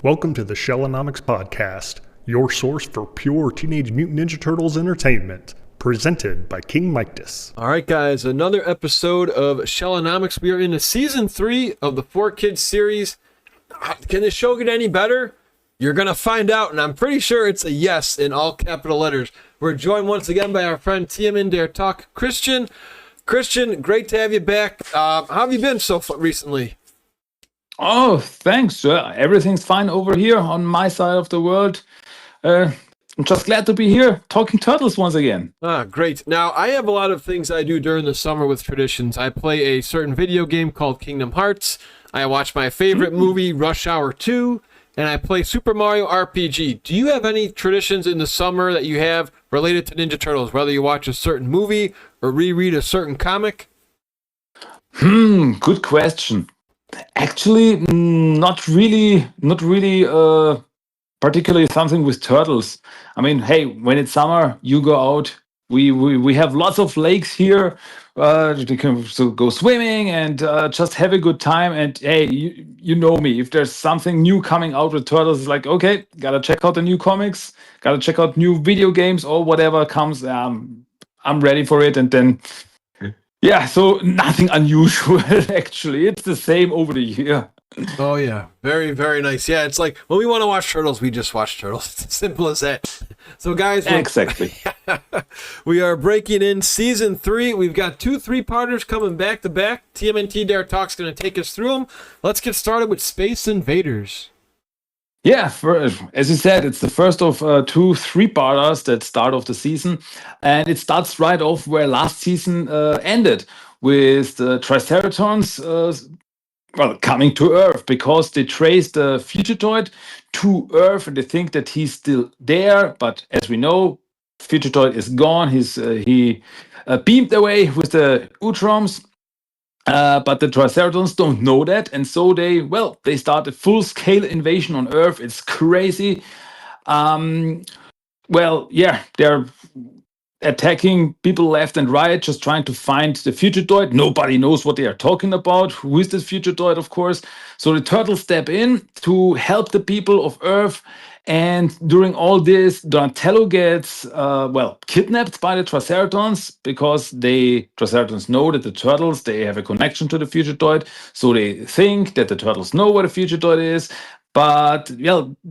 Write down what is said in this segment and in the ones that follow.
Welcome to the Shellonomics Podcast, your source for pure Teenage Mutant Ninja Turtles entertainment, presented by King Mictus. All right, guys, another episode of Shellonomics. We are into Season 3 of the 4Kids series. Can the show get any better? You're going to find out, and I'm pretty sure it's a yes in all capital letters. We're joined once again by our friend TMNTDERTALK, Christian. Christian, great to have you back. How have you been so far recently? Oh, thanks. Everything's fine over here on my side of the world. I'm just glad to be here talking turtles once again. Great. Now, I have a lot of things I do during the summer with traditions. I play a certain video game called Kingdom Hearts. I watch my favorite movie, Rush Hour 2, and I play Super Mario RPG. Do you have any traditions in the summer that you have related to Ninja Turtles, whether you watch a certain movie or reread a certain comic? Good question. Actually, not really, particularly something with turtles. I mean, hey, when it's summer, you go out. We have lots of lakes here. You can go swimming and just have a good time. And hey, you know me. If there's something new coming out with turtles, it's like, okay, gotta check out the new comics, gotta check out new video games or whatever comes. I'm ready for it. And then, yeah, so nothing unusual, actually. It's the same over the year. Oh, yeah. Very, very nice. Yeah, it's like when we want to watch Turtles, we just watch Turtles. It's as simple as that. So, guys, Exactly. we are breaking in Season 3. We've got 2 3-parters coming back to back. TMNTDERTALK's going to take us through them. Let's get started with Space Invaders. Yeah, as you said, it's the first of 2 3-parters that start off the season. And it starts right off where last season ended, with the Triceratons coming to Earth, because they traced the Fugitoid to Earth and they think that he's still there. But as we know, Fugitoid is gone. He beamed away with the Utroms. But the Triceratons don't know that, and so they start a full-scale invasion on Earth. It's crazy. They're attacking people left and right, just trying to find the Fugitoid. Nobody knows what they are talking about. Who is this Fugitoid, of course? So the turtles step in to help the people of Earth. And during all this, Donatello gets kidnapped by the Triceratons, because Triceratons know that the turtles, they have a connection to the Fugitoid, so they think that the turtles know what a Fugitoid is. But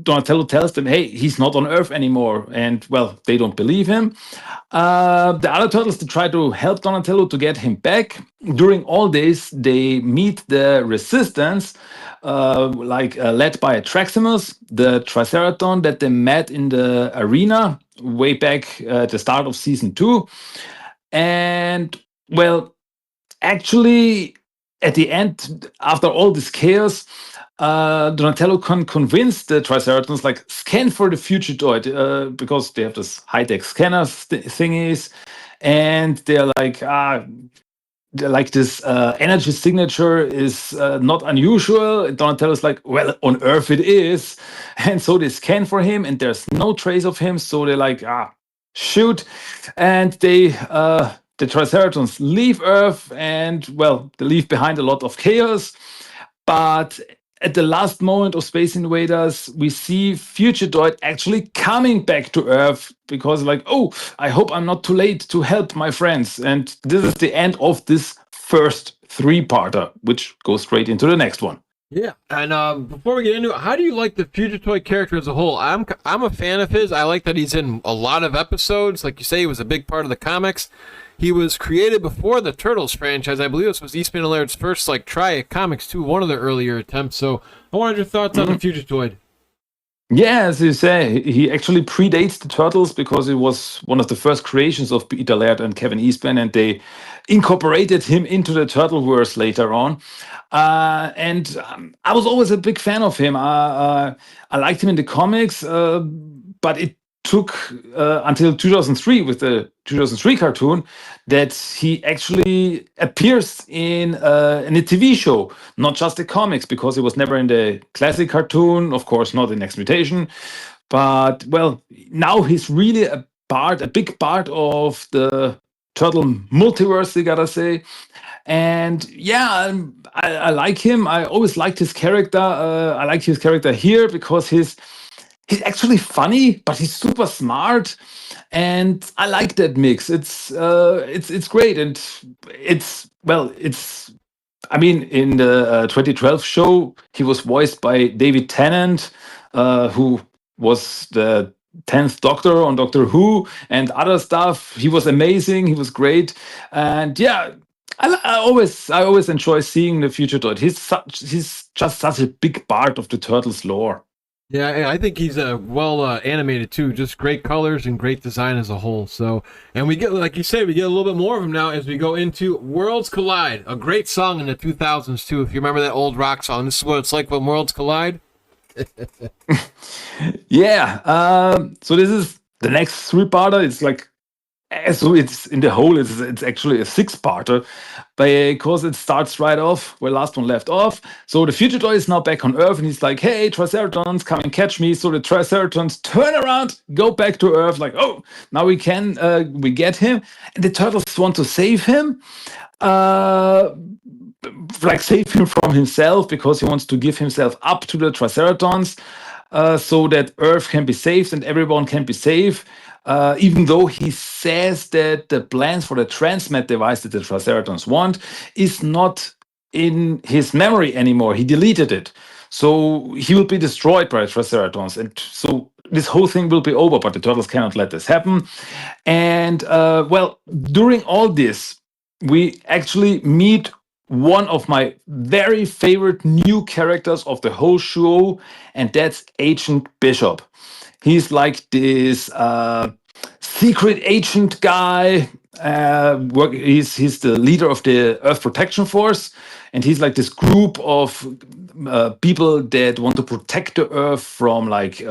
Donatello tells them, hey, he's not on Earth anymore, and they don't believe him. The other turtles, they try to help Donatello to get him back. During all this, they meet the Resistance, led by Traximus, the Triceraton that they met in the arena way back at the start of Season 2. And, actually, at the end, after all this chaos, Donatello can convince the Triceratons, scan for the Fugitoid, because they have this high-tech scanner thingies, and they're this energy signature is not unusual. And Donatello's like, well, on Earth it is. And so they scan for him, and there's no trace of him, so they're like, shoot. And the Triceratons leave Earth, and, they leave behind a lot of chaos. But at the last moment of Space Invaders, we see Fugitoid actually coming back to Earth, because I hope I'm not too late to help my friends. And this is the end of this first 3-parter, which goes straight into the next one. Yeah, and before we get into it, how do you like the Fugitoid character as a whole? I'm a fan of his. I like that he's in a lot of episodes. Like you say, he was a big part of the comics. He was created before the Turtles franchise. I believe this was Eastman and Laird's first try at comics too, one of their earlier attempts. So I wanted your thoughts on the Fugitoid. Yeah, as you say, he actually predates the Turtles, because it was one of the first creations of Peter Laird and Kevin Eastman, and they incorporated him into the Turtleverse later on. And I was always a big fan of him. I liked him in the comics, but it took until 2003 with the 2003 cartoon that he actually appears in a TV show, not just the comics, because he was never in the classic cartoon, of course not in X Mutation. But now he's really a big part of the Turtle multiverse, you gotta say. And yeah, I like him. I always liked his character. I like his character here because he's actually funny, but he's super smart, and I like that mix. It's great, and it's. I mean, in the 2012 show, he was voiced by David Tennant, who was the 10th Doctor on Doctor Who and other stuff. He was amazing. He was great, and yeah, I always enjoy seeing the Future Droid. He's just such a big part of the Turtles lore. Yeah, I think he's well animated too. Just great colors and great design as a whole. So, and we get, like you say, we get a little bit more of him now as we go into Worlds Collide, a great song in the 2000s too. If you remember that old rock song, this is what it's like when worlds collide. Yeah. So this is the next three-parter. It's like so it's in the whole. It's actually a six-parter because it starts right off where last one left off. So the Future Toy is now back on Earth, and he's like, "Hey, Triceratons, come and catch me!" So the Triceratons turn around, go back to Earth, like, "Oh, now we get him." And the Turtles want to save him. Like save him from himself because he wants to give himself up to the Triceratons, so that Earth can be saved and everyone can be safe. Even though he says that the plans for the transmat device that the Triceratons want is not in his memory anymore. He deleted it. So he will be destroyed by the Triceratons. And so this whole thing will be over, but the Turtles cannot let this happen. And during all this, we actually meet one of my very favorite new characters of the whole show, and that's Agent Bishop. He's like this secret agent guy. He's the leader of the Earth Protection Force, and he's like this group of people that want to protect the Earth from like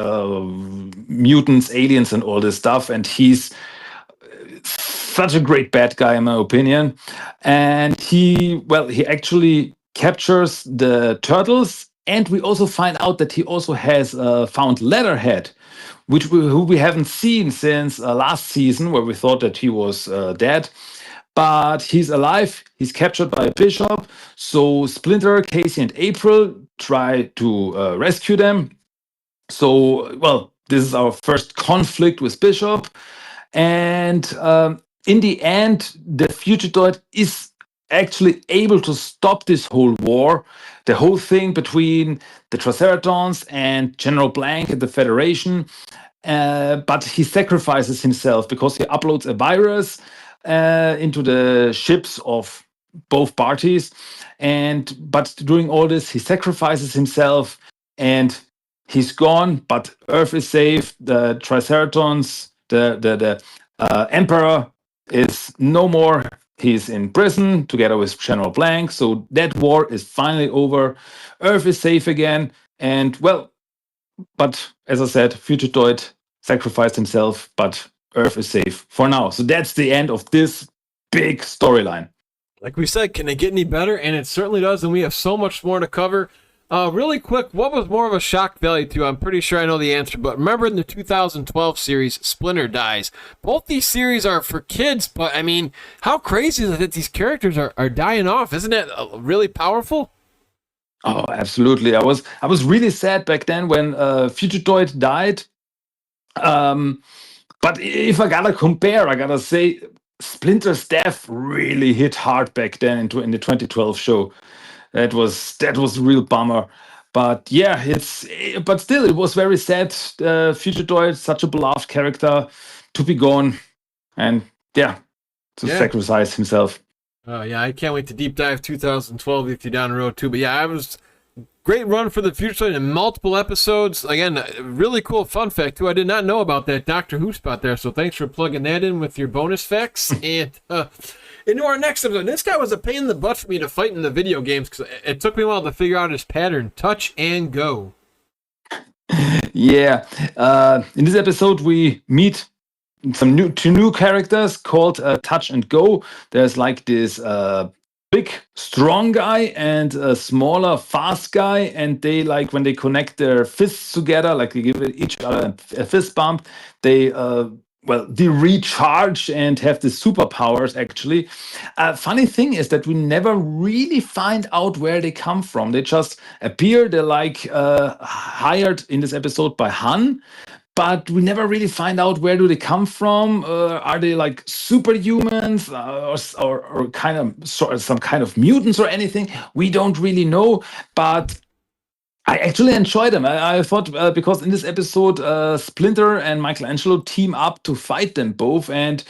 mutants, aliens, and all this stuff. And he's such a great bad guy in my opinion, and he actually captures the turtles, and we also find out that he also has found Leatherhead, who we haven't seen since last season, where we thought that he was dead, but he's alive. He's captured by Bishop, so Splinter, Casey, and April try to rescue them. So this is our first conflict with Bishop. And in the end, the Future Droid is actually able to stop this whole war, the whole thing between the Triceratons and General Blank and the Federation. But he sacrifices himself because he uploads a virus into the ships of both parties. But during all this, he sacrifices himself and he's gone. But Earth is safe. The Triceratons, the Emperor is no more. He's in prison together with General Blank. So that war is finally over. Earth is safe again. And but as I said, Future Droid sacrificed himself, but Earth is safe for now. So that's the end of this big storyline. Like we said, can it get any better? And it certainly does. And we have so much more to cover. Really quick, what was more of a shock value to you? I'm pretty sure I know the answer, but remember in the 2012 series, Splinter dies. Both these series are for kids, but I mean, how crazy is it that these characters are dying off? Isn't that really powerful? Oh, absolutely. I was really sad back then when Future Droid died. But if I gotta compare, I gotta say Splinter's death really hit hard back then in the 2012 show. That was a real bummer. But yeah, but still it was very sad. Future Droid, such a beloved character, to be gone, and sacrifice himself. Oh yeah, I can't wait to deep dive 2012 with you down the road too. But yeah, I was great run for the Future Droid in multiple episodes. Again, really cool fun fact too. I did not know about that Doctor Who spot there, so thanks for plugging that in with your bonus facts. And into our next episode. This guy was a pain in the butt for me to fight in the video games because it took me a while to figure out his pattern. Touch and go. Yeah. In this episode, we meet two new characters called Touch and Go. There's like this big, strong guy and a smaller, fast guy. And they, like, when they connect their fists together, like they give each other a fist bump, they well, they recharge and have the superpowers actually. Funny thing is that we never really find out where they come from. They just appear. They're like hired in this episode by Han, but we never really find out where do they come from. Are they like superhumans or kind of some kind of mutants or anything? We don't really know, but I actually enjoyed them. I thought because in this episode, Splinter and Michelangelo team up to fight them both, and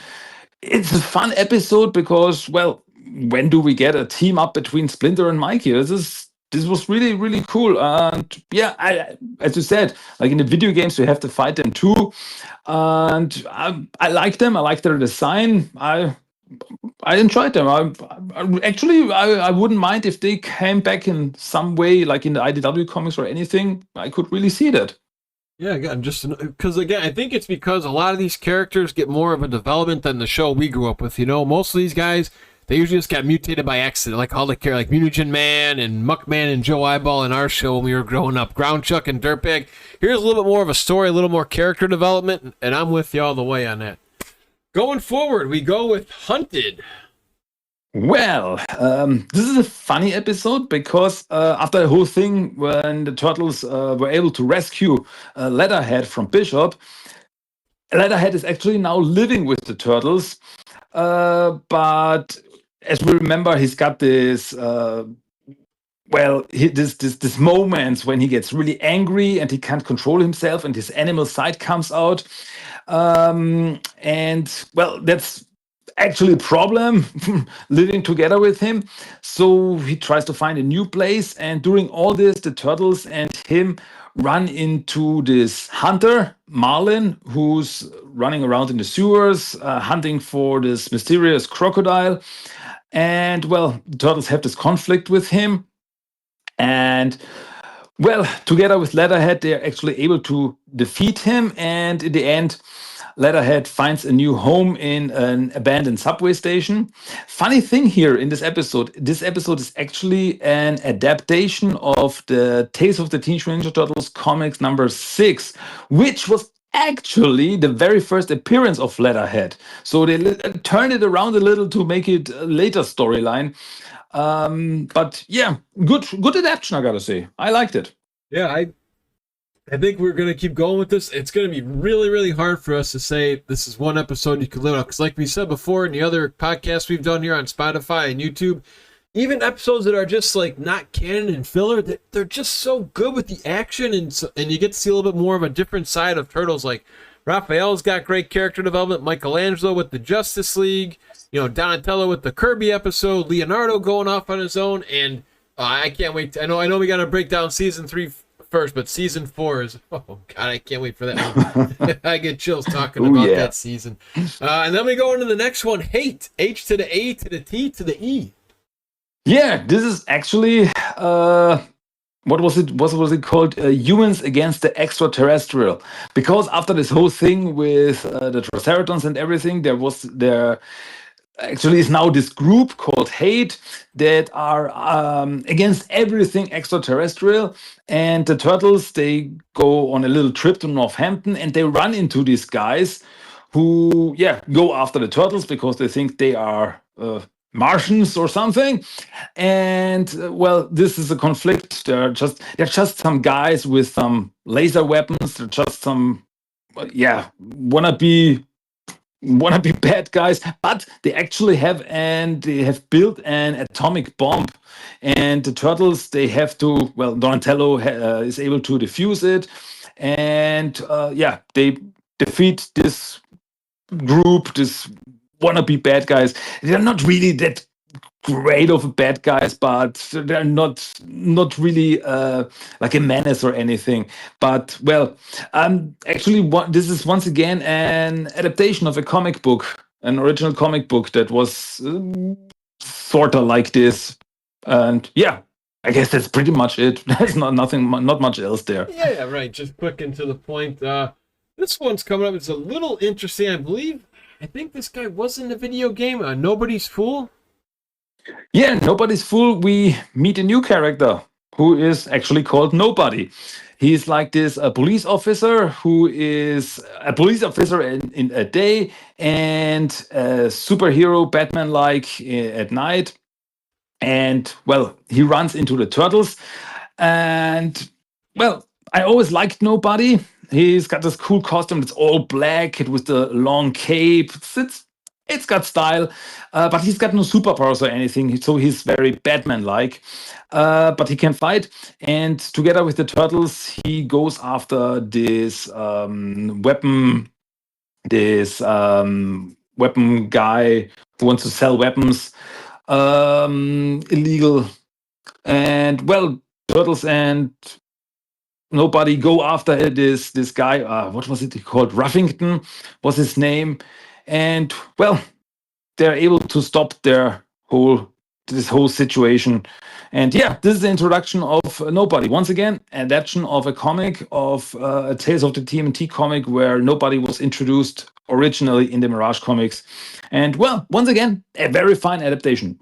it's a fun episode because, well, when do we get a team up between Splinter and Mikey? This was really really cool. And yeah, as you said, like in the video games, we have to fight them too, and I like them. I like their design. I enjoyed them. I wouldn't mind if they came back in some way, like in the IDW comics or anything. I could really see that. Yeah, again, just because again, I think it's because a lot of these characters get more of a development than the show we grew up with. You know, most of these guys, they usually just got mutated by accident, like all the characters, like Mutagen Man and Muckman and Joe Eyeball in our show when we were growing up. Ground Chuck and Dirtbag. Here's a little bit more of a story, a little more character development, and I'm with you all the way on that. Going forward, we go with Hunted. Well, this is a funny episode because after the whole thing, when the Turtles were able to rescue Leatherhead from Bishop, Leatherhead is actually now living with the Turtles. But as we remember, he's got this. This moments when he gets really angry and he can't control himself, and his animal side comes out. And well, that's actually a problem living together with him. So he tries to find a new place, and during all this, the Turtles and him run into this hunter, Marlin, who's running around in the sewers, hunting for this mysterious crocodile. And well, the Turtles have this conflict with him. And well, together with Leatherhead, they're actually able to defeat him. And in the end, Leatherhead finds a new home in an abandoned subway station. Funny thing here in this episode is actually an adaptation of the Tales of the Teenage Mutant Ninja Turtles comics number 6, which was actually the very first appearance of Leatherhead. So they turned it around a little to make it a later storyline. But yeah, good adaptation, I gotta say. I liked it. Yeah, I think we're going to keep going with this. It's going to be really, really hard for us to say this is one episode you could live on. Because like we said before in the other podcasts we've done here on Spotify and YouTube, even episodes that are just like not canon and filler, they're just so good with the action. And you get to see a little bit more of a different side of Turtles. Like Raphael's got great character development. Michelangelo with the Justice League. You know, Donatello with the Kirby episode. Leonardo going off on his own. And I can't wait. I know we got to break down season 3 first, but season 4 is, oh god, I can't wait for that. I get chills talking about that season. And then we go into the next one, Hate, H to the A to the T to the E. Yeah, this is actually what was it called? Humans Against the Extraterrestrial. Because after this whole thing with the Triceratons and everything, there actually is now this group called Hate that are against everything extraterrestrial. And the Turtles, they go on a little trip to Northampton, and they run into these guys who, go after the Turtles because they think they are Martians or something. And well, this is a conflict. They're just some guys with some laser weapons. They're just some wanna be bad guys, but they actually have built an atomic bomb, and the Turtles, they have to, Donatello is able to defuse it, and they defeat this group, this wannabe bad guys. They're not really that great of bad guys, but they're not really like a menace or anything. But this is once again an adaptation of a comic book, an original comic book that was sort of like this. And I guess that's pretty much it. There's not much else there. Yeah, right. Just quick and to the point. This one's coming up. It's a little interesting. I think this guy was in the video game. Nobody's Fool. Yeah, Nobody's Fool. We meet a new character who is actually called Nobody. He's like this police officer who is a police officer in a day and a superhero Batman-like at night. And well, he runs into the turtles. And well, I always liked Nobody. He's got this cool costume that's all black with the long cape. It's got style, but he's got no superpowers or anything. So he's very Batman-like, but he can fight. And together with the turtles, he goes after this weapon guy who wants to sell weapons illegal. And well, turtles and Nobody go after this guy. What was it called? Ruffington was his name, and well, they're able to stop this whole situation. And yeah, this is the introduction of Nobody. Once again, adaptation of a comic of a Tales of the TMNT comic where Nobody was introduced originally in the Mirage comics. And well, once again, a very fine adaptation.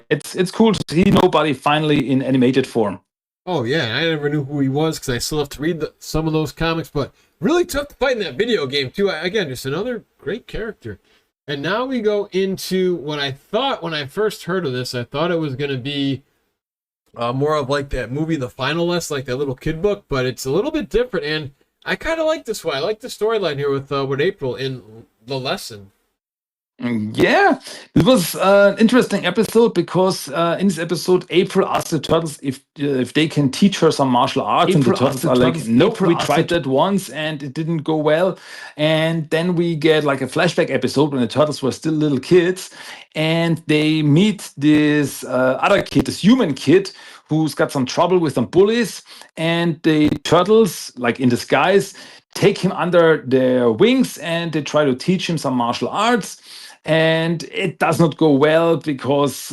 It's cool to see Nobody finally in animated form. Oh yeah, I never knew who he was because I still have to read some of those comics, but really tough to fight in that video game too. Again, just another great character. And now we go into what I thought when I first heard of this. I thought it was going to be more of like that movie, The Final Lesson, like that little kid book, but it's a little bit different. And I kind of like this one. I like the storyline here with April in The Lesson. Yeah, it was an interesting episode because in this episode, April asked the turtles if they can teach her some martial arts, and the turtles are like, "Nope, we tried that once and it didn't go well." And then we get like a flashback episode when the turtles were still little kids, and they meet this other kid, this human kid, who's got some trouble with some bullies, and the turtles, like in disguise, take him under their wings and they try to teach him some martial arts. And it does not go well because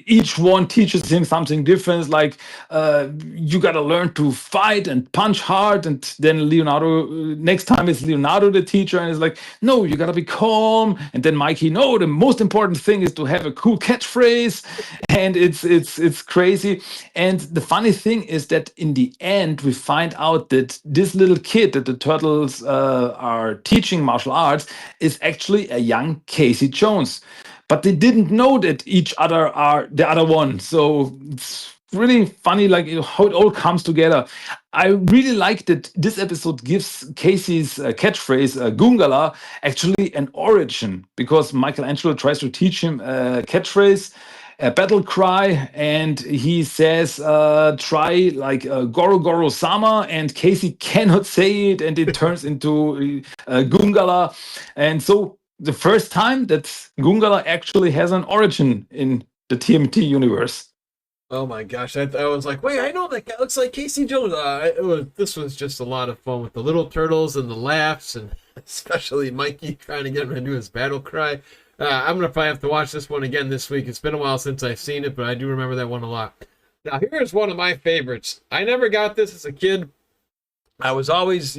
each one teaches him something different. Like you got to learn to fight and punch hard. And then Leonardo, next time it's Leonardo the teacher, and it's like, no, you got to be calm. And then Mikey, no, the most important thing is to have a cool catchphrase. And it's crazy. And the funny thing is that in the end, we find out that this little kid that the turtles are teaching martial arts is actually a young Casey Jones, but they didn't know that each other are the other one. So it's really funny, like how it all comes together. I really like that this episode gives Casey's catchphrase Gungala actually an origin, because Michelangelo tries to teach him a catchphrase, a battle cry, and he says try like Goro Goro Sama, and Casey cannot say it, and it turns into Gungala. And so the first time that Gungala actually has an origin in the TMT universe. Oh my gosh, I was like, wait, I know that guy looks like Casey Jones. This was just a lot of fun with the little turtles and the laughs, and especially Mikey trying to get him to do his battle cry. I'm going to probably have to watch this one again this week. It's been a while since I've seen it, but I do remember that one a lot. Now, here's one of my favorites. I never got this as a kid. I was always,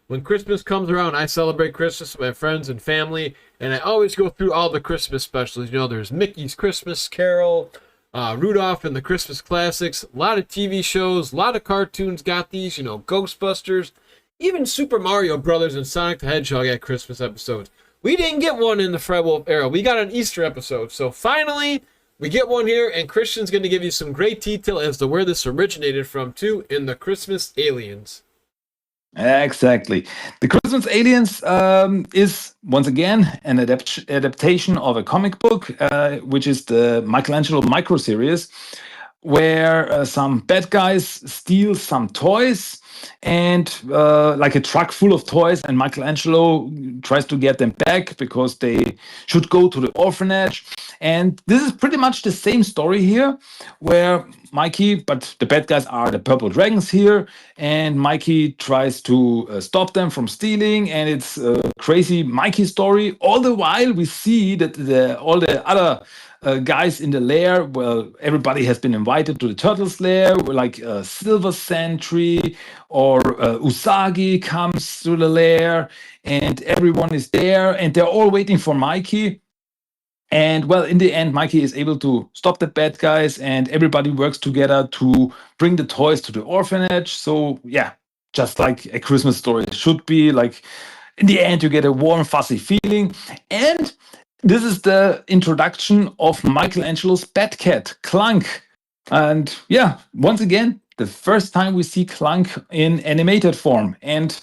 when Christmas comes around, I celebrate Christmas with my friends and family, and I always go through all the Christmas specials. There's Mickey's Christmas Carol, Rudolph and the Christmas Classics, a lot of TV shows, a lot of cartoons got these, Ghostbusters, even Super Mario Brothers and Sonic the Hedgehog had Christmas episodes. We didn't get one in the Fred Wolf era. We got an Easter episode. So finally, we get one here, and Christian's going to give you some great detail as to where this originated from, too, in the Christmas Aliens. Exactly. The Christmas Aliens is, once again, an adaptation of a comic book, which is the Michelangelo micro series, where some bad guys steal some toys, and like a truck full of toys, and Michelangelo tries to get them back because they should go to the orphanage. And this is pretty much the same story here, where Mikey, but the bad guys are the purple dragons here, and Mikey tries to stop them from stealing, and it's a crazy Mikey story. All the while we see that all the other guys in the lair, well, everybody has been invited to the Turtles lair, like Silver Sentry or Usagi comes to the lair, and everyone is there, and they're all waiting for Mikey. And well, in the end, Mikey is able to stop the bad guys, and everybody works together to bring the toys to the orphanage. So yeah, just like a Christmas story should be. Like in the end, you get a warm, fuzzy feeling. And this is the introduction of Michelangelo's Batcat, Clunk. And yeah, once again, the first time we see Clunk in animated form. And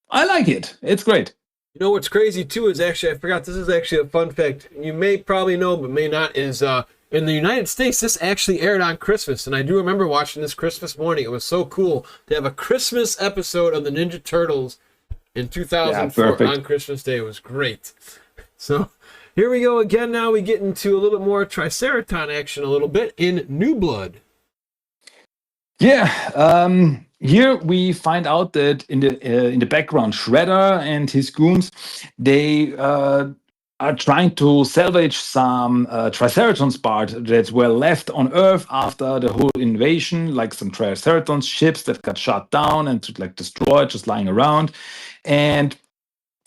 I like it. It's great. You know what's crazy too is actually, I forgot, this is actually a fun fact. You may probably know, but may not, is in the United States, this actually aired on Christmas. And I do remember watching this Christmas morning. It was so cool to have a Christmas episode of the Ninja Turtles in 2004 on Christmas Day. It was great. So here we go again. Now we get into a little bit more Triceraton action a little bit in New Blood. Yeah, here we find out that in the background, Shredder and his goons, they are trying to salvage some Triceratons parts that were left on Earth after the whole invasion, like some Triceratons ships that got shot down and like destroyed, just lying around, and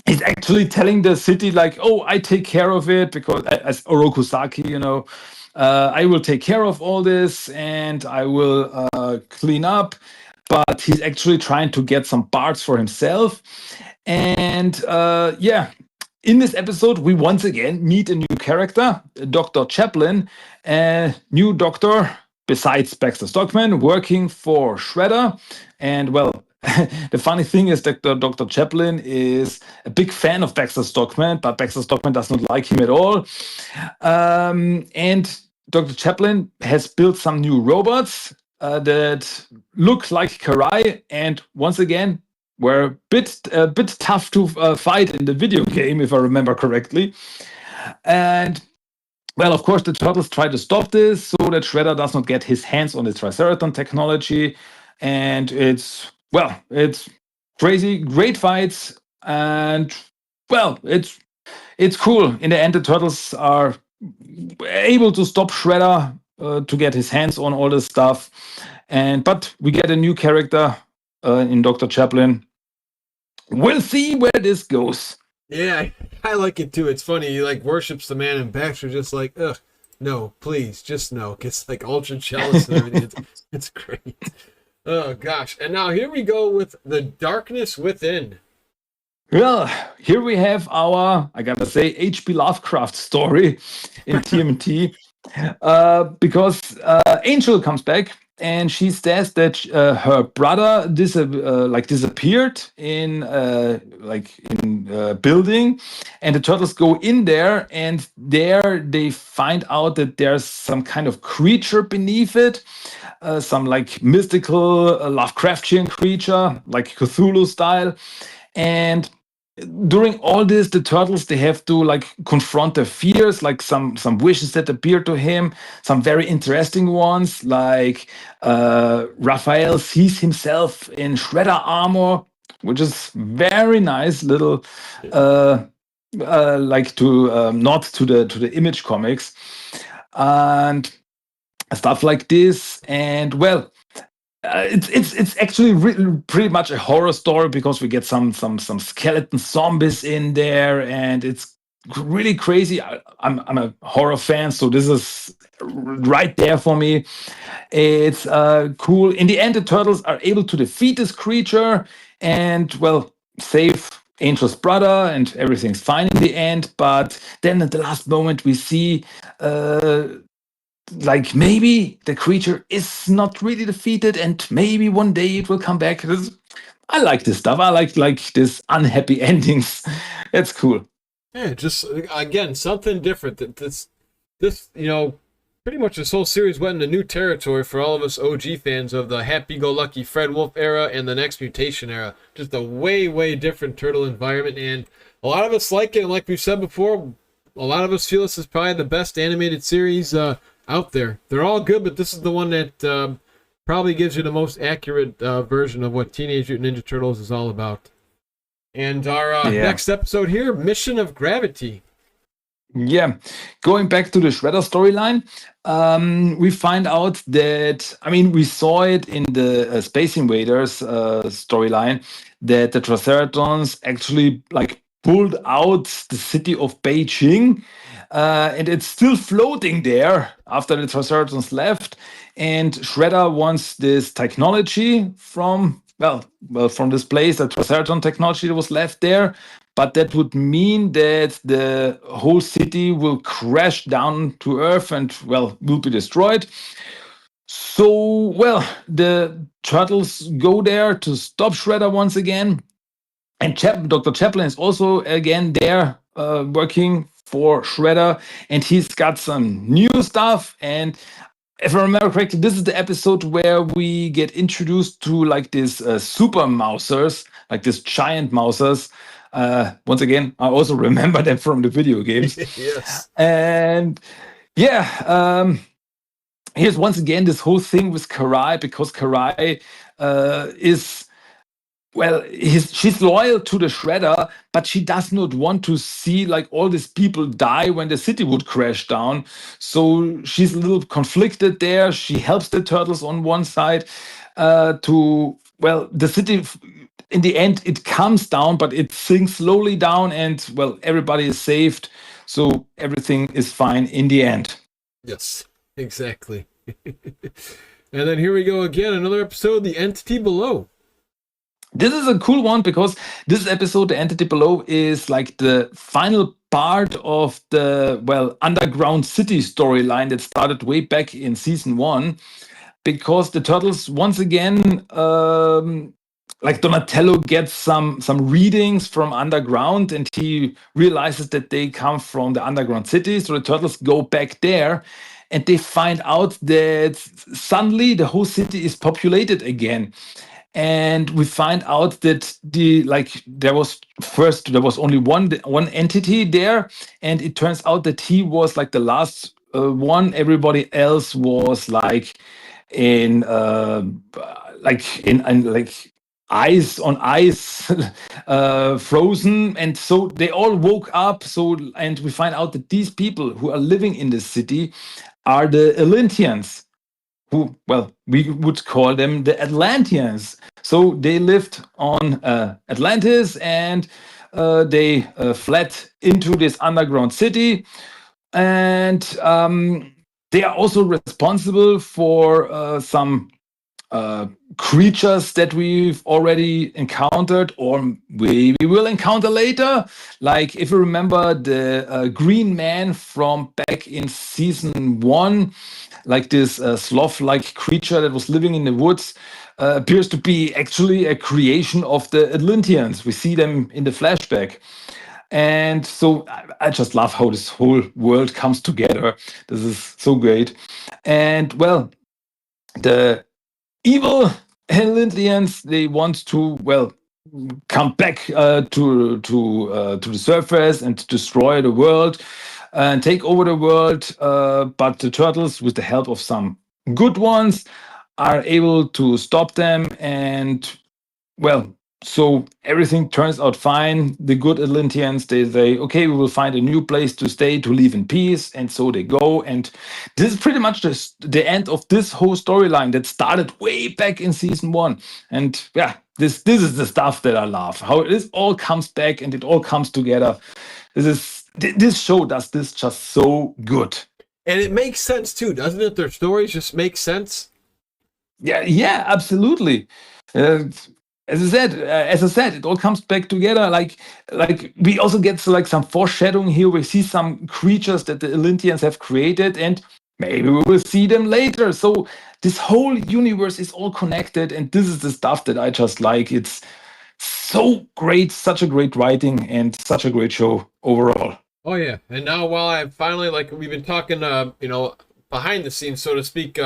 he's actually telling the city like, "Oh, I take care of it," because as Orokusaki, I will take care of all this and I will clean up. But he's actually trying to get some parts for himself. And yeah, in this episode, we once again meet a new character, Dr. Chaplin, a new doctor besides Baxter Stockman, working for Shredder. And well, the funny thing is that Dr. Chaplin is a big fan of Baxter Stockman, but Baxter Stockman does not like him at all. And Dr. Chaplin has built some new robots that look like Karai, and once again, were a bit tough to fight in the video game, if I remember correctly. And well, of course, the Turtles try to stop this so that Shredder does not get his hands on the Triceraton technology. And it's crazy, great fights, and well, it's cool. In the end, the Turtles are able to stop Shredder to get his hands on all this stuff, but we get a new character in Dr. Chaplin. We'll see where this goes. Yeah, I like it too. It's funny. He like worships the man, and Baxter just like, ugh, no, please, just no. Gets like ultra jealous and everything. It's great. Oh gosh! And now here we go with the Darkness Within. Well, here we have our, I gotta say, H.P. Lovecraft story in TMNT, because Angel comes back and she says that her brother disappeared in a building, and the Turtles go in there, and there they find out that there's some kind of creature beneath it, some like mystical Lovecraftian creature, like Cthulhu style, and during all this, the Turtles, they have to like confront their fears, like some wishes that appear to him, some very interesting ones, like Raphael sees himself in Shredder armor, which is very nice little like to nod to the Image comics and stuff like this. And well, it's actually pretty much a horror story, because we get some skeleton zombies in there, and it's really crazy. I'm a horror fan, so this is right there for me. It's cool. In the end, the Turtles are able to defeat this creature and well save Angel's brother, and everything's fine in the end. But then at the last moment, we see like maybe the creature is not really defeated, and maybe one day it will come back. I like this stuff. I like this unhappy endings. It's cool. Yeah, just again something different. That this pretty much this whole series went into new territory for all of us OG fans of the happy-go-lucky Fred Wolf era and the Next Mutation era. Just a way different turtle environment, and a lot of us like it. And like we've said before, a lot of us feel this is probably the best animated series out there. They're all good, but this is the one that probably gives you the most accurate version of what Teenage Mutant Ninja Turtles is all about. And our next episode here, Mission of Gravity. Yeah, going back to the Shredder storyline, we find out that, I mean, we saw it in the Space Invaders storyline, that the Triceratons actually like pulled out the city of Beijing and it's still floating there after the Triceratons left. And Shredder wants this technology from from this place, the Triceraton technology that was left there. But that would mean that the whole city will crash down to Earth and will be destroyed. So, the turtles go there to stop Shredder once again. And Dr. Chaplin is also again there working for Shredder, and he's got some new stuff. And if I remember correctly, this is the episode where we get introduced to like these super mousers, like these giant mousers. Once again, I also remember them from the video games. Yes. And here's once again this whole thing with Karai, because Karai is she's loyal to the Shredder, but she does not want to see like all these people die when the city would crash down. So she's a little conflicted there. She helps the turtles on one side the city. In the end, it comes down, but it sinks slowly down, and everybody is saved. So everything is fine in the end. Yes, exactly. And then here we go again, another episode, The Entity Below. This is a cool one because this episode, The Entity Below, is like the final part of the, underground city storyline that started way back in season 1. Because the turtles, once again, Donatello gets some readings from underground, and he realizes that they come from the underground city. So the turtles go back there, and they find out that suddenly the whole city is populated again. And we find out that there was only one entity there, and it turns out that he was like the last one. Everybody else was in ice on ice, frozen, and so they all woke up. And we find out that these people who are living in this city are the Atlanteans, who, we would call them the Atlanteans. So they lived on Atlantis, and they fled into this underground city. And they are also responsible for some creatures that we've already encountered, or we will encounter later. Like, if you remember the Green Man from back in season 1, like this sloth-like creature that was living in the woods, appears to be actually a creation of the Atlanteans. We see them in the flashback. And so I just love how this whole world comes together. This is so great. And the evil Atlanteans, they want to come back to the surface and destroy the world and take over the world. But the turtles, with the help of some good ones, are able to stop them. And so everything turns out fine. The good Atlanteans, they say, okay, we will find a new place to stay, to live in peace. And so they go. And this is pretty much the end of this whole storyline that started way back in season 1. And this is the stuff that I love. How this all comes back and it all comes together. This show does this just so good. And it makes sense too, doesn't it? Their stories just make sense. Yeah, absolutely. As I said, it all comes back together. Like we also get some foreshadowing here. We see some creatures that the Atlanteans have created, and maybe we will see them later. So this whole universe is all connected, and this is the stuff that I just like. It's so great, such a great writing, and such a great show overall. Oh yeah, and now while I finally, we've been talking, behind the scenes, so to speak.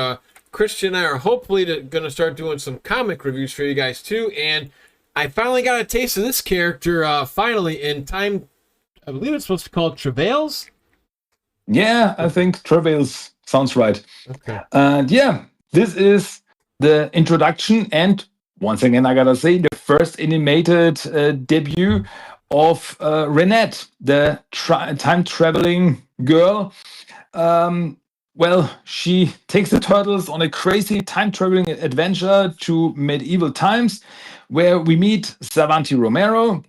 Christian and I are hopefully going to start doing some comic reviews for you guys too, and I finally got a taste of this character finally in time. I believe it's supposed to be called Travails. Yeah, I think Travails sounds right. Okay. And this is the introduction, and once again I gotta say, the first animated debut of Renette, the time traveling girl. She takes the turtles on a crazy time-traveling adventure to medieval times, where we meet Savanti Romero,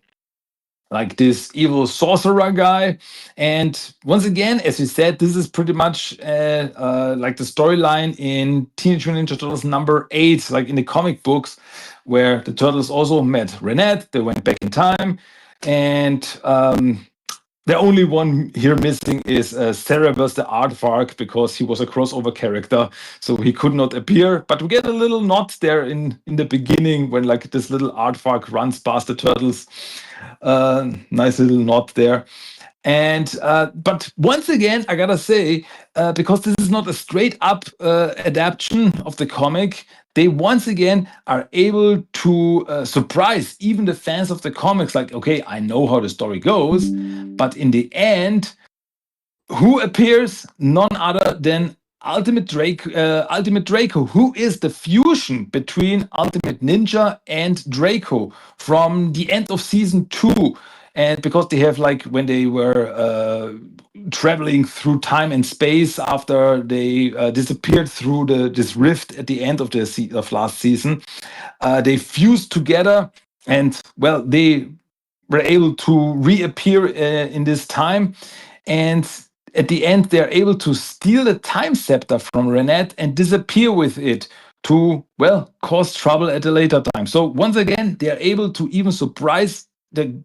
like this evil sorcerer guy. And once again, as you said, this is pretty much like the storyline in Teenage Mutant Ninja Turtles #8, like in the comic books, where the Turtles also met Renette. They went back in time, and the only one here missing is Cerebus the Aardvark, because he was a crossover character, so he could not appear. But we get a little nod there in the beginning when like this little Aardvark runs past the Turtles. Nice little nod there. And but once again, I gotta say, because this is not a straight up adaptation of the comic, they once again are able to surprise even the fans of the comics. Like, okay, I know how the story goes, but in the end, who appears? None other than Ultimate Draco, who is the fusion between Ultimate Ninja and Draco from the end of season 2. And because they have, like, when they were traveling through time and space after they disappeared through this rift at the end of of last season, they fused together, and well, they were able to reappear in this time. And at the end, they're able to steal the time scepter from Renette and disappear with it to, well, cause trouble at a later time. So once again, they're able to even surprise the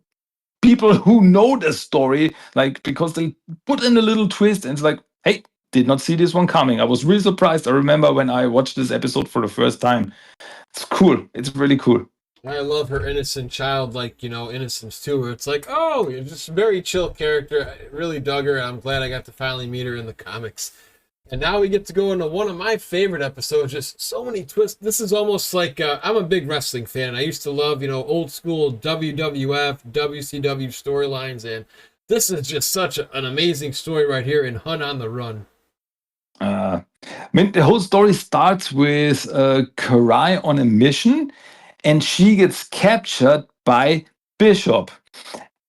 people who know the story, like, because they put in a little twist, and it's like, hey, did not see this one coming. I was really surprised. I remember when I watched this episode for the first time. It's cool. It's really cool. I love her innocent, childlike, innocence too. It's like, oh, you're just a very chill character. I really dug her. I'm glad I got to finally meet her in the comics. And now we get to go into one of my favorite episodes. Just so many twists. This is almost like I'm a big wrestling fan. I used to love, old school WWF, WCW storylines, and this is just such an amazing story right here in Hun on the Run. I mean, the whole story starts with Karai on a mission, and she gets captured by Bishop.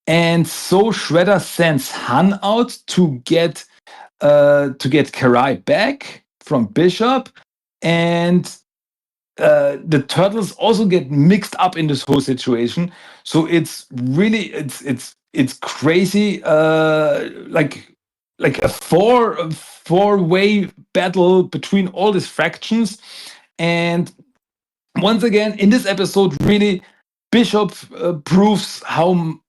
And so Shredder sends Han out to get Karai back from Bishop, and the Turtles also get mixed up in this whole situation. So it's really it's crazy, like a four-way battle between all these factions. And once again, in this episode, really, Bishop proves how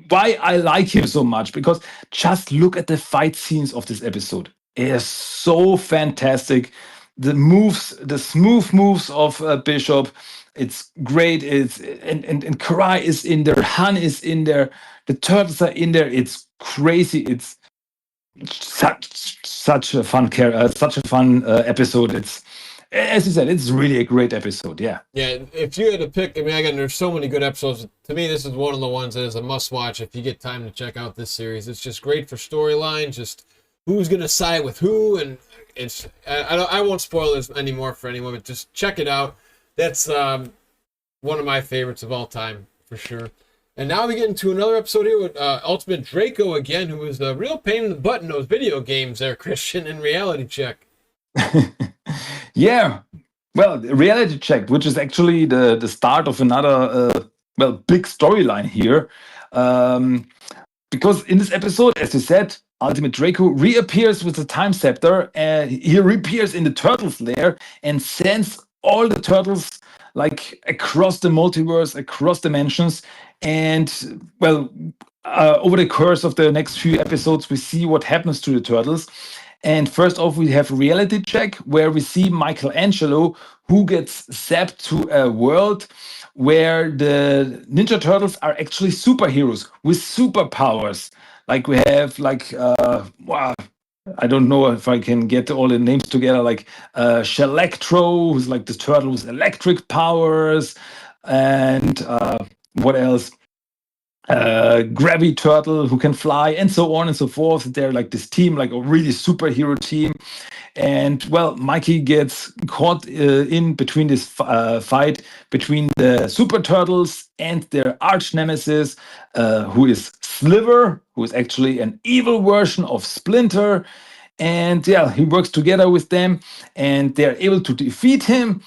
why I like him so much, because just look at the fight scenes of this episode. It is so fantastic. The moves, the smooth moves of Bishop, it's great. And Karai is in there, Han is in there, the Turtles are in there. It's crazy. It's such a fun episode. It's, as you said, it's really a great episode. Yeah. Yeah. If you had to pick, I mean, again, there's so many good episodes. To me, this is one of the ones that is a must watch if you get time to check out this series. It's just great for storyline, just who's going to side with who. And it's, I won't spoil this anymore for anyone, but just check it out. That's one of my favorites of all time, for sure. And now we get into another episode here with Ultimate Draco again, who is a real pain in the butt in those video games there, Christian, in Reality Check. Yeah. Well, Reality Check, which is actually the start of another, big storyline here. Because in this episode, as you said, Ultimate Draco reappears with the time scepter. He reappears in the Turtles' lair and sends all the Turtles, like, across the multiverse, across dimensions. And, well, over the course of the next few episodes, we see what happens to the Turtles. And first off, we have Reality Check, where we see Michelangelo, who gets zapped to a world where the Ninja Turtles are actually superheroes with superpowers. Like, we have, like, wow, I don't know if I can get all the names together, like Shelectro, who's like this turtle with electric powers, and what else? Gravity Turtle, who can fly, and so on and so forth. They're like this team, like a really superhero team. And, well, Mikey gets caught in between this fight between the Super Turtles and their arch nemesis, who is Sliver, who is actually an evil version of Splinter. And, yeah, he works together with them, and they're able to defeat him.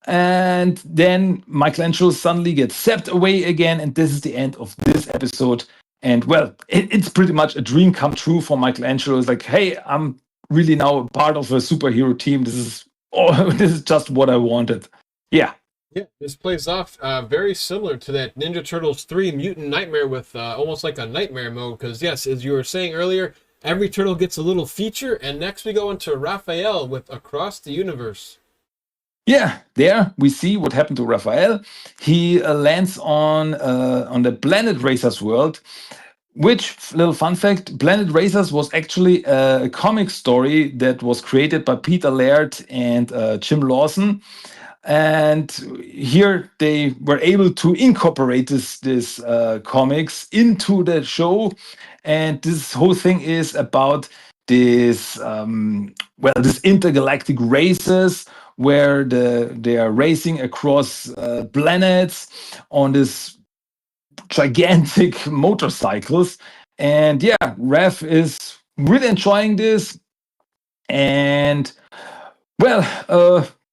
And then Michelangelo suddenly gets zapped away again, and this is the end of this episode. And well, it's pretty much a dream come true for Michelangelo. It's like, hey, I'm really now a part of a superhero team. This is just what I wanted. Yeah. Yeah, this plays off very similar to that Ninja Turtles 3 Mutant Nightmare with almost like a nightmare mode. Because, yes, as you were saying earlier, every turtle gets a little feature. And next we go into Raphael with Across the Universe. Yeah, there we see what happened to Raphael. He lands on the Planet Racers world, which, little fun fact, Planet Racers was actually a comic story that was created by Peter Laird and Jim Lawson. And here they were able to incorporate this comics into the show. And this whole thing is about this this intergalactic races where they are racing across planets on this gigantic motorcycles. And yeah, Raph is really enjoying this. And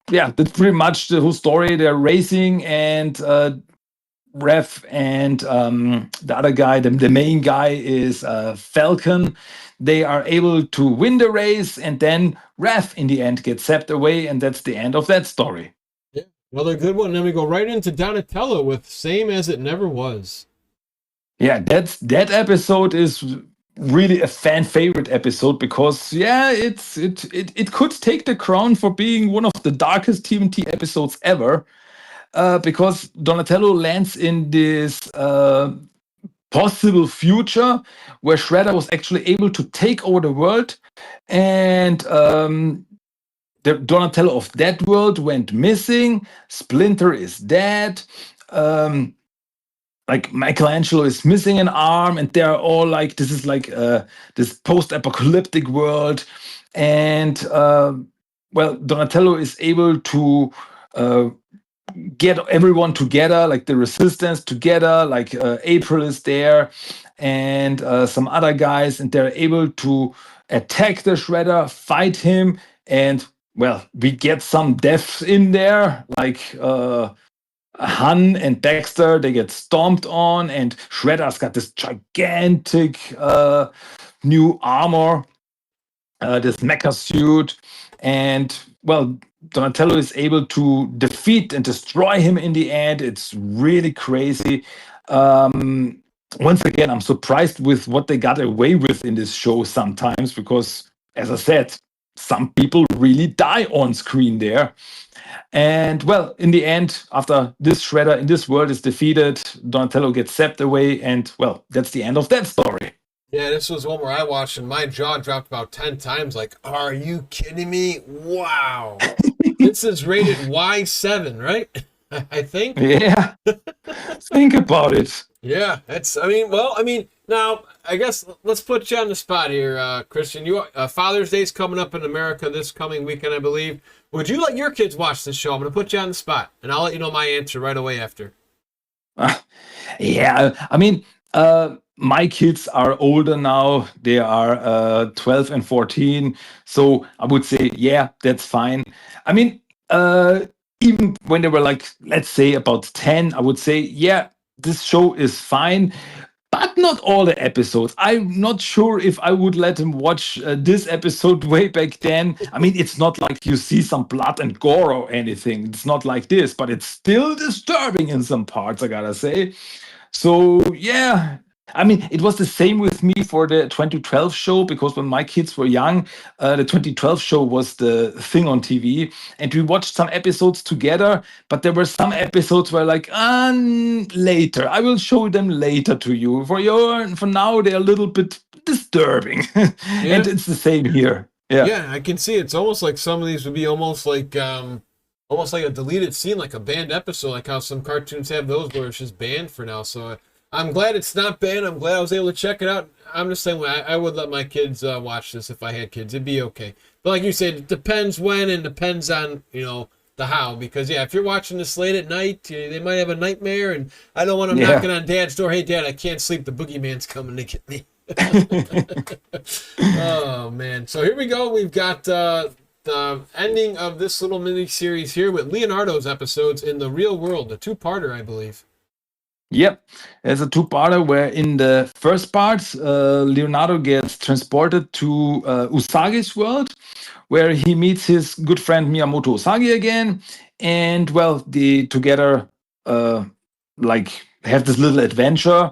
that's pretty much the whole story. They're racing, and Raph and the other guy, the main guy is Falcon. They are able to win the race, and then Raph in the end gets zapped away, and that's the end of that story. Yeah, another good one. And then we go right into Donatello with Same as It Never Was. Yeah, that episode is really a fan favorite episode because it could take the crown for being one of the darkest TMNT episodes ever. Because Donatello lands in this possible future where Shredder was actually able to take over the world, and the Donatello of that world went missing. Splinter is dead. Like Michelangelo is missing an arm, and they're all like, this is like this post-apocalyptic world, and Donatello is able to get everyone together, like the Resistance together, like April is there, and some other guys, and they're able to attack the Shredder, fight him, and we get some deaths in there, like Han and Dexter, they get stomped on, and Shredder's got this gigantic new armor, this mecha suit, and Donatello is able to defeat and destroy him in the end. It's really crazy. Once again, I'm surprised with what they got away with in this show sometimes, because, as I said, some people really die on screen there. And in the end, after this Shredder in this world is defeated, Donatello gets zapped away, and that's the end of that story. Yeah, this was one where I watched and my jaw dropped about 10 times. Like, are you kidding me? Wow. This is rated Y7, right? I think. Yeah. Think about it. Yeah, now, I guess let's put you on the spot here, Christian. Father's Day's coming up in America this coming weekend, I believe. Would you let your kids watch this show? I'm going to put you on the spot, and I'll let you know my answer right away after. My kids are older now. They are 12 and 14. So I would say, yeah, that's fine. Even when they were like, let's say about 10, I would say, yeah, this show is fine, but not all the episodes. I'm not sure if I would let him watch this episode way back then. It's not like you see some blood and gore or anything. It's not like this, but it's still disturbing in some parts, I gotta say. So, yeah. It was the same with me for the 2012 show, because when my kids were young, the 2012 show was the thing on TV, and we watched some episodes together, but there were some episodes where like, later, I will show them later to you. For now, they're a little bit disturbing. Yeah. And it's the same here. Yeah, I can see it's almost like some of these would be almost like a deleted scene, like a banned episode, like how some cartoons have those where it's just banned for now. So I'm glad it's not banned. I'm glad I was able to check it out. I'm just saying, I would let my kids watch this if I had kids. It'd be okay. But like you said, it depends when and depends on, the how. Because, if you're watching this late at night, they might have a nightmare, and I don't want them knocking on Dad's door. Hey, Dad, I can't sleep. The boogeyman's coming to get me. Oh, man. So here we go. We've got the ending of this little mini-series here with Leonardo's episodes in the real world. A two-parter, I believe. Yep, there's a two-parter where in the first part, Leonardo gets transported to Usagi's world, where he meets his good friend Miyamoto Usagi again, and well, they together uh, like have this little adventure,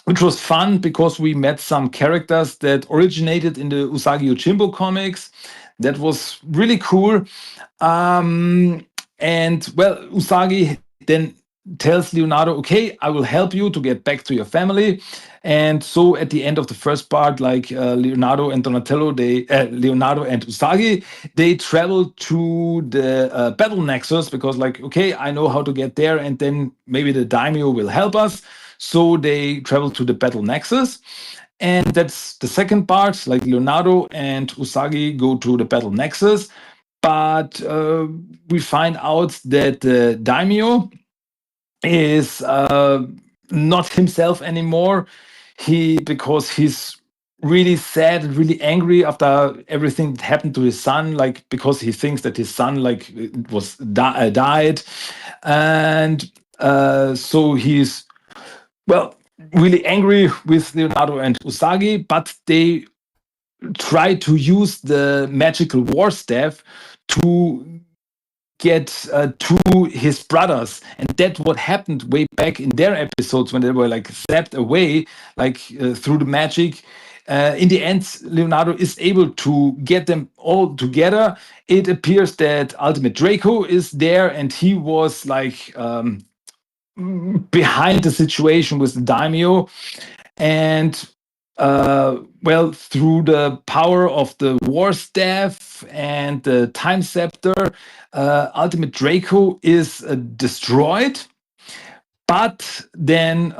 which was fun because we met some characters that originated in the Usagi Yojimbo comics. That was really cool. And well, Usagi then tells Leonardo, okay, I will help you to get back to your family. And so at the end of the first part, like Leonardo and Donatello, Leonardo and Usagi, they travel to the battle nexus because like, okay, I know how to get there, and then maybe the daimyo will help us. So they travel to the battle nexus. And that's the second part, like Leonardo and Usagi go to the battle nexus. But we find out that the daimyo is not himself anymore. Because he's really sad and really angry after everything that happened to his son, like because he thinks that his son like died, and so he's well really angry with Leonardo and Usagi, but they try to use the magical war staff to get to his brothers, and that's what happened way back in their episodes when they were like zapped away like through the magic. In the end, Leonardo is able to get them all together. It appears that Ultimate Draco is there, and he was like behind the situation with the daimyo. And well, through the power of the war staff and the time scepter, Ultimate Draco is destroyed. But then,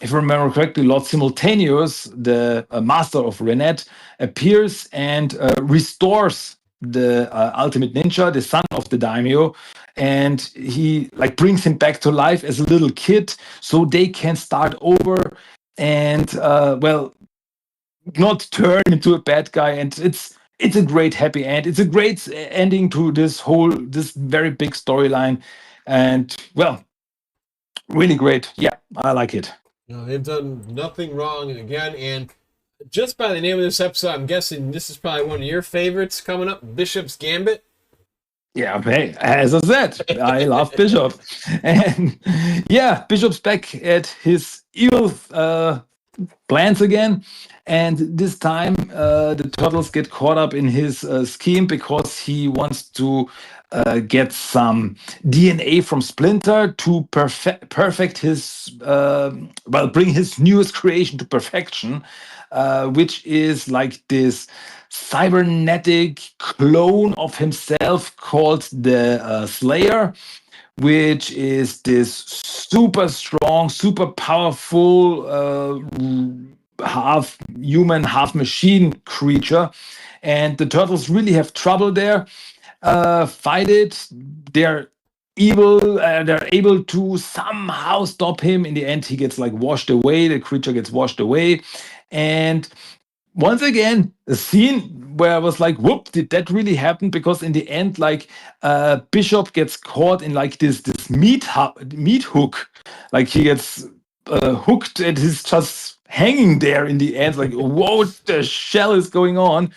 if I remember correctly, Lord Simultaneous, the master of Renet, appears and restores the Ultimate Ninja, the son of the daimyo, and he like brings him back to life as a little kid, so they can start over and well, not turn into a bad guy. And it's a great happy end. It's a great ending to this very big storyline, and well, really great. Yeah, I like it. No, they've done nothing wrong again. And just by the name of this episode, I'm guessing this is probably one of your favorites coming up, Bishop's Gambit. Yeah, hey, as I said, I love Bishop. And yeah, Bishop's back at his evil plans again. And this time, the turtles get caught up in his scheme because he wants to get some DNA from Splinter to perfect his, bring his newest creation to perfection, which is like this cybernetic clone of himself called the Slayer, which is this super strong, super powerful, half human, half machine creature. And the turtles really have trouble there. Fight it. They're evil. They're able to somehow stop him. In the end, he gets like washed away. The creature gets washed away. And once again, a scene where I was like, whoop, did that really happen? Because in the end, like Bishop gets caught in like this meat hook. Like he gets hooked and he's just hanging there in the end. Like, whoa, the shell is going on.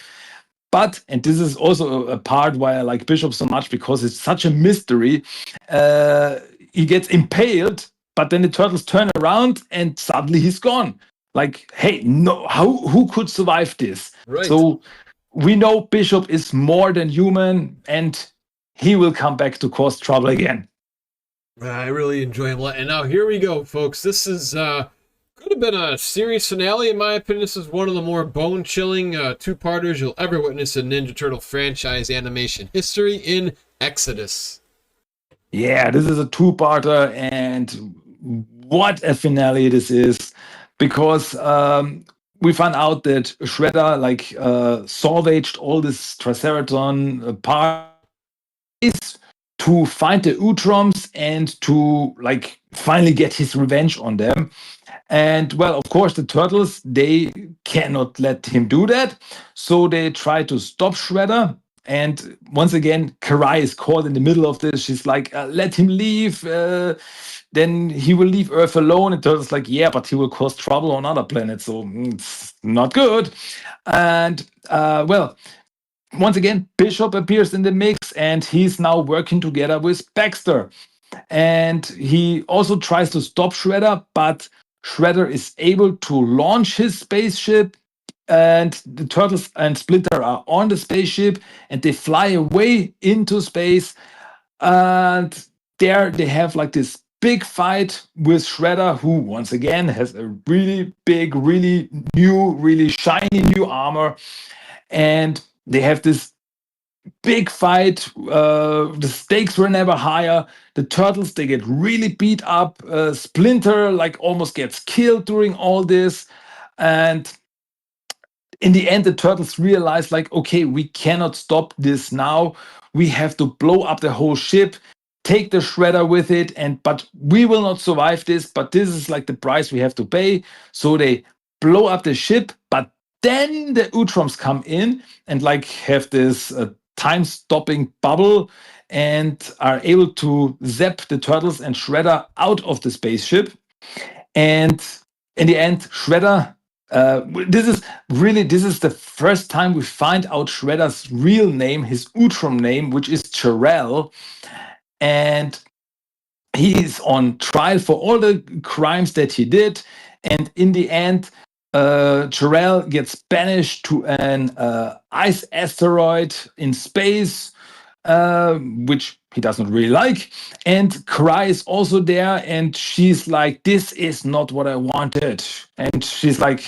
But, and this is also a part why I like Bishop so much, because it's such a mystery. He gets impaled, but then the turtles turn around and suddenly he's gone. Like, hey, no, who could survive this? Right. So we know Bishop is more than human, and he will come back to cause trouble again. I really enjoy him. And now here we go, folks. This is could have been a series finale, in my opinion. This is one of the more bone-chilling two-parters you'll ever witness in Ninja Turtle franchise animation history in Exodus. Yeah, this is a two-parter, and what a finale this is. Because we found out that Shredder like salvaged all this Triceraton parts to find the Utroms and to like finally get his revenge on them. And well, of course, the turtles, they cannot let him do that. So they try to stop Shredder. And once again, Karai is caught in the middle of this. She's like, let him leave. Then he will leave Earth alone. And Turtle's like, yeah, but he will cause trouble on other planets. So it's not good. And well, once again, Bishop appears in the mix, and he's now working together with Baxter. And he also tries to stop Shredder, but Shredder is able to launch his spaceship, and the Turtles and Splinter are on the spaceship, and they fly away into space. And there they have like this big fight with Shredder, who once again has a really big, really new, really shiny new armor. And they have this big fight. The stakes were never higher. The Turtles, they get really beat up. Splinter like almost gets killed during all this. And in the end, the Turtles realize like, okay, we cannot stop this now. We have to blow up the whole ship, take the Shredder with it, but we will not survive this, but this is like the price we have to pay. So they blow up the ship, but then the Utroms come in and like have this time-stopping bubble and are able to zap the Turtles and Shredder out of the spaceship. And in the end, Shredder, this is the first time we find out Shredder's real name, his Utrom name, which is Jarrell. And he is on trial for all the crimes that he did. And in the end, Jarrell gets banished to an ice asteroid in space, which he doesn't really like. And Karai is also there, and she's like, this is not what I wanted. And she's like,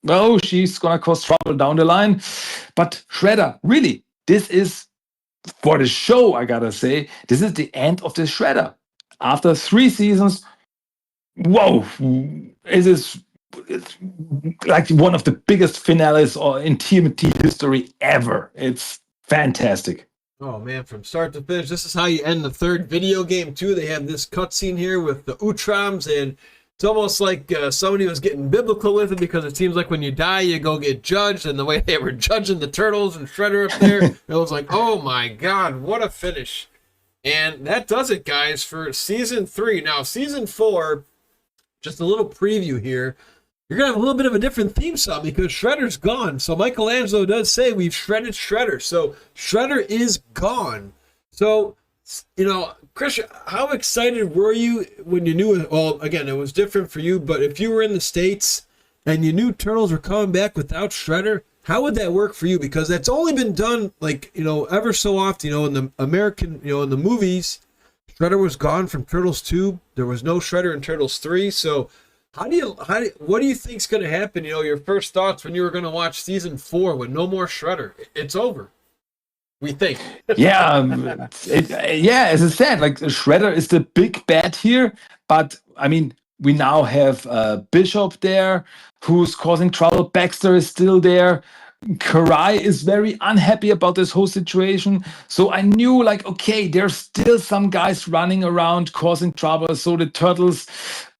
well, she's gonna cause trouble down the line. But Shredder, really, this is, for the show, I gotta say, this is the end of the Shredder. After 3 seasons, whoa, it's like one of the biggest finales in TMNT history ever. It's fantastic. Oh man, from start to finish, this is how you end the third video game too. They have this cutscene here with the Utroms, and it's almost like somebody was getting biblical with it, because it seems like when you die, you go get judged, and the way they were judging the Turtles and Shredder up there, it was like, oh my God, what a finish. And that does it, guys, for season 3. Now, season 4, just a little preview here. You're going to have a little bit of a different theme song because Shredder's gone. So Michelangelo does say we've shredded Shredder. So Shredder is gone. So, you know, Christian, how excited were you when you knew it? Well, again, it was different for you, but if you were in the States and you knew Turtles were coming back without Shredder, how would that work for you? Because that's only been done, like, you know, ever so often, you know, in the American, you know, in the movies, Shredder was gone from Turtles 2. There was no Shredder in Turtles 3. So what do you think's going to happen? You know, your first thoughts when you were going to watch season 4 with no more Shredder. It's over. We think. Yeah, as I said, like Shredder is the big bad here, but I mean, we now have Bishop there who's causing trouble. Baxter is still there. Karai is very unhappy about this whole situation. So I knew, like, okay, there's still some guys running around causing trouble. So the Turtles,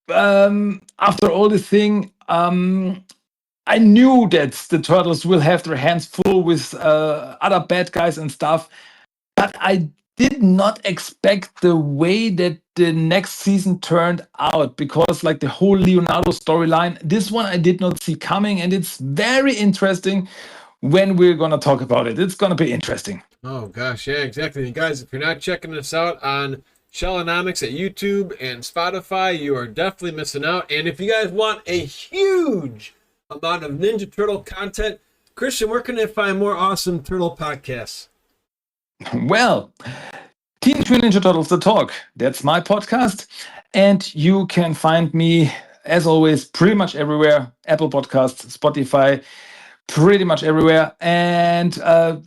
after all the thing, I knew that the Turtles will have their hands full with other bad guys and stuff. But I did not expect the way that the next season turned out, because like the whole Leonardo storyline, this one I did not see coming, and it's very interesting when we're going to talk about it. It's going to be interesting. Oh gosh, yeah, exactly. And guys, if you're not checking us out on Shellonomics at YouTube and Spotify, you are definitely missing out. And if you guys want a huge amount of Ninja Turtle content, Christian, where can they find more awesome Turtle podcasts? Well, Teenage Mutant Ninja Turtles, The Talk. That's my podcast. And you can find me, as always, pretty much everywhere. Apple Podcasts, Spotify, pretty much everywhere. And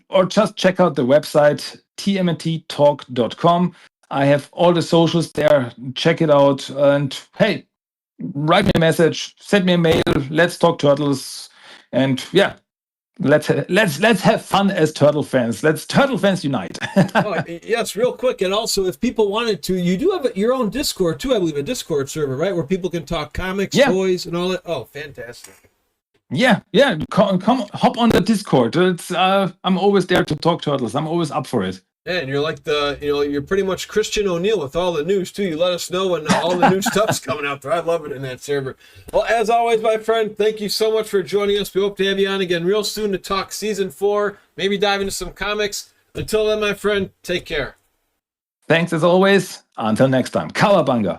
or just check out the website, TMNTDERTALK.com. I have all the socials there. Check it out. And hey, write me a message, send me a mail. Let's talk Turtles. And yeah, let's have fun as Turtle fans. Let's Turtle fans unite. Yes, real quick. And also, if people wanted to, you do have your own Discord too, I believe, a Discord server, right? Where people can talk comics, toys, and all that. Oh, fantastic. Yeah, come hop on the Discord. It's I'm always there to talk turtles. I'm always up for it. Yeah, and you're like you're pretty much Christian O'Neill with all the news too. You let us know when all the new stuff's coming out there. I love it in that server. Well, as always, my friend, thank you so much for joining us. We hope to have you on again real soon to talk season 4, maybe dive into some comics. Until then, my friend, take care. Thanks as always. Until next time. Cowabunga.